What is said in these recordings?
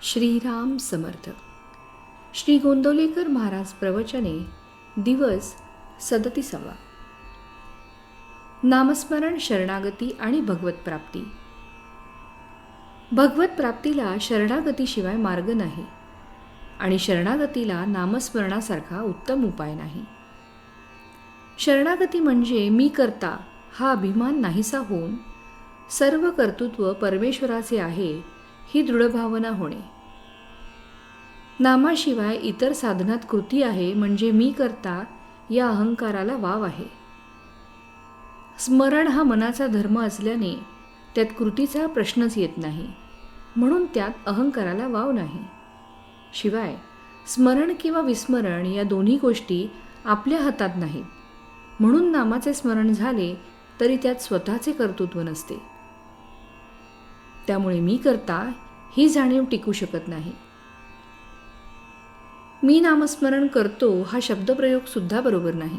श्रीराम समर्थ. श्री गोंदवलेकर महाराज प्रवचने दिवस 37. नामस्मरण, शरणागती आणि भगवत प्राप्ती. भगवत प्राप्तीला शरणागतीशिवाय मार्ग नाही आणि शरणागतीला नामस्मरणासारखा उत्तम उपाय नाही. शरणागती म्हणजे मी करता हा अभिमान नाहीसा होऊन सर्व कर्तृत्व परमेश्वराचे आहे ही दृढ भावना होणे. नामाशिवाय इतर साधनात कृती आहे म्हणजे मी करता या अहंकाराला वाव आहे. स्मरण हा मनाचा धर्म असल्याने त्यात कृतीचा प्रश्नच येत नाही, म्हणून त्यात अहंकाराला वाव नाही. शिवाय स्मरण किंवा विस्मरण या दोन्ही गोष्टी आपल्या हातात नाहीत, म्हणून नामाचे स्मरण झाले तरी त्यात स्वतःचे कर्तृत्व नसते. त्यामुळे मी करता ही जाणीव टिकू शकत नाही. मी नामस्मरण करतो हा शब्दप्रयोग सुद्धा बरोबर नाही,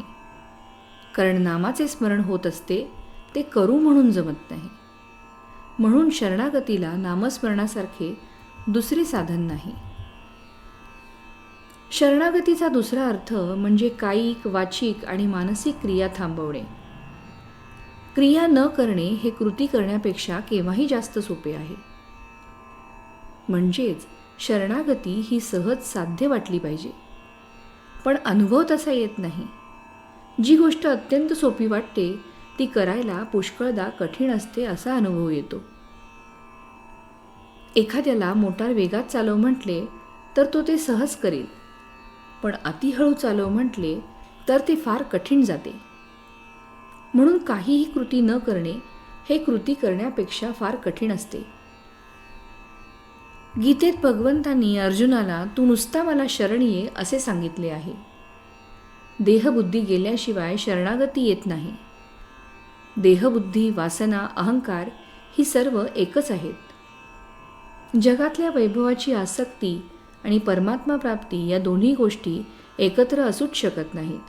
कारण नामाचे स्मरण होत असते ते करू म्हणून जमत नाही. म्हणून शरणागतीला नामस्मरणासारखे दुसरे साधन नाही. शरणागतीचा दुसरा अर्थ म्हणजे कायिक, वाचिक आणि मानसिक क्रिया थांबवणे. क्रिया न करणे हे कृती करण्यापेक्षा केव्हाही जास्त सोपे आहे. म्हणजेच शरणागती ही सहज साध्य वाटली पाहिजे, पण अनुभव तसा येत नाही. जी गोष्ट अत्यंत सोपी वाटते ती करायला पुष्कळदा कठीण असते असा अनुभव येतो. एखाद्याला मोटार वेगात चालव म्हटले तर तो ते सहज करेल, पण अति हळू चालव म्हटले तर ते फार कठीण जाते. म्हणून काहीही कृती न करणे हे कृती करण्यापेक्षा फार कठीण असते. गीतेत भगवंतांनी अर्जुनाला तू नुसता मला शरण ये असे सांगितले आहे. देहबुद्धी गेल्याशिवाय शरणागती येत नाही. देहबुद्धी, वासना, अहंकार ही सर्व एकच आहेत. जगातल्या वैभवाची आसक्ती आणि परमात्मा प्राप्ती या दोन्ही गोष्टी एकत्र असूच शकत नाहीत.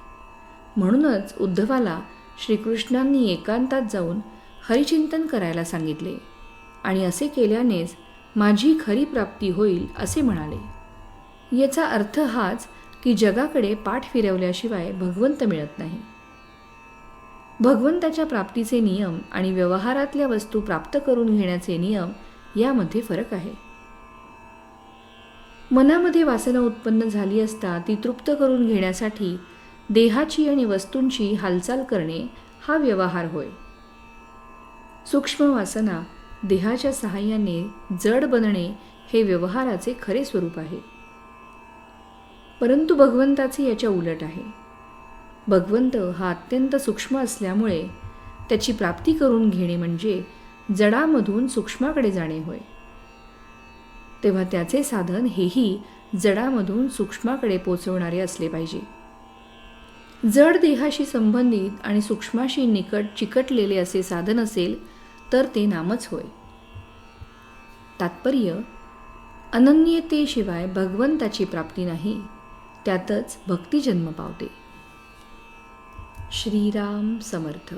म्हणूनच उद्धवाला श्रीकृष्णांनी एकांतात जाऊन हरिचिंतन करायला सांगितले आणि असे केल्यानेच माझी खरी प्राप्ती होईल असे म्हणाले. याचा अर्थ हाच की जगाकडे पाठ फिरवल्याशिवाय भगवंत मिळत नाही. भगवंताच्या प्राप्तीचे नियम आणि व्यवहारातल्या वस्तू प्राप्त करून घेण्याचे नियम यामध्ये फरक आहे. मनामध्ये वासना उत्पन्न झाली असता ती तृप्त करून घेण्यासाठी देहाची आणि वस्तूंची हालचाल करणे हा व्यवहार होय. सूक्ष्म वासना देहाच्या सहाय्याने जड बनणे हे व्यवहाराचे खरे स्वरूप आहे. परंतु भगवंताचे याच्या उलट आहे. भगवंत हा अत्यंत सूक्ष्म असल्यामुळे त्याची प्राप्ती करून घेणे म्हणजे जडामधून सूक्ष्माकडे जाणे होय. तेव्हा त्याचे साधन हेही जडामधून सूक्ष्माकडे पोचवणारे असले पाहिजे. जड देहाशी संबंधित आणि सूक्ष्माशी निकट चिकटलेले असे साधन असेल तर ते नामच होय. तात्पर्य, अनन्यतेशिवाय भगवंताची प्राप्ती नाही, त्यातच भक्ती जन्म पावते. श्रीराम समर्थ.